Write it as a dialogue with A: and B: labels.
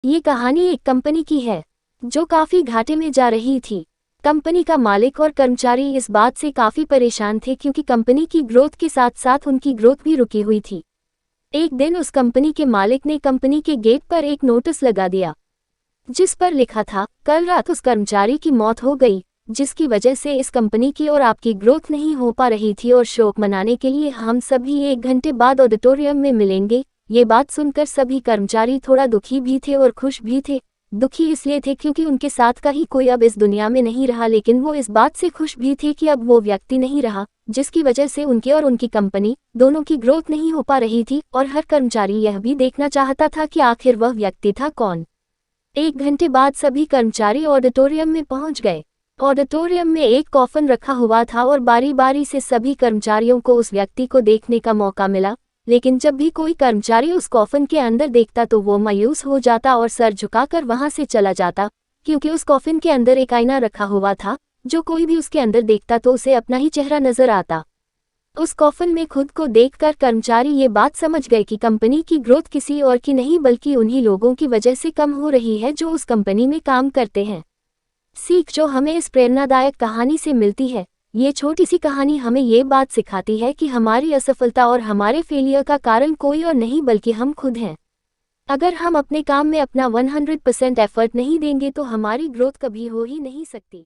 A: ये कहानी एक कंपनी की है जो काफी घाटे में जा रही थी। कंपनी का मालिक और कर्मचारी इस बात से काफी परेशान थे क्योंकि कंपनी की ग्रोथ के साथ साथ उनकी ग्रोथ भी रुकी हुई थी। एक दिन उस कंपनी के मालिक ने कंपनी के गेट पर एक नोटिस लगा दिया जिस पर लिखा था, कल रात उस कर्मचारी की मौत हो गई, जिसकी वजह से इस कंपनी की और आपकी ग्रोथ नहीं हो पा रही थी और शोक मनाने के लिए हम सभी 1 घंटे बाद ऑडिटोरियम में मिलेंगे। ये बात सुनकर सभी कर्मचारी थोड़ा दुखी भी थे और खुश भी थे। दुखी इसलिए थे क्योंकि उनके साथ का ही कोई अब इस दुनिया में नहीं रहा, लेकिन वो इस बात से खुश भी थे कि अब वो व्यक्ति नहीं रहा जिसकी वजह से उनके और उनकी कंपनी दोनों की ग्रोथ नहीं हो पा रही थी। और हर कर्मचारी यह भी देखना चाहता था कि आखिर वह व्यक्ति था कौन। 1 घंटे बाद सभी कर्मचारी ऑडिटोरियम में पहुंच गए। ऑडिटोरियम में एक कॉफन रखा हुआ था और बारी बारी से सभी कर्मचारियों को उस व्यक्ति को देखने का मौका मिला, लेकिन जब भी कोई कर्मचारी उस कॉफन के अंदर देखता तो वो मायूस हो जाता और सर झुकाकर वहां से चला जाता, क्योंकि उस कॉफन के अंदर एक आईना रखा हुआ था जो कोई भी उसके अंदर देखता तो उसे अपना ही चेहरा नजर आता। उस कॉफन में खुद को देखकर कर्मचारी ये बात समझ गए कि कंपनी की ग्रोथ किसी और की नहीं बल्कि उन्हीं लोगों की वजह से कम हो रही है जो उस कंपनी में काम करते हैं। सीख जो हमें इस प्रेरणादायक कहानी से मिलती है, ये छोटी सी कहानी हमें ये बात सिखाती है कि हमारी असफलता और हमारे फेलियर का कारण कोई और नहीं बल्कि हम खुद हैं। अगर हम अपने काम में अपना 100% एफर्ट नहीं देंगे तो हमारी ग्रोथ कभी हो ही नहीं सकती।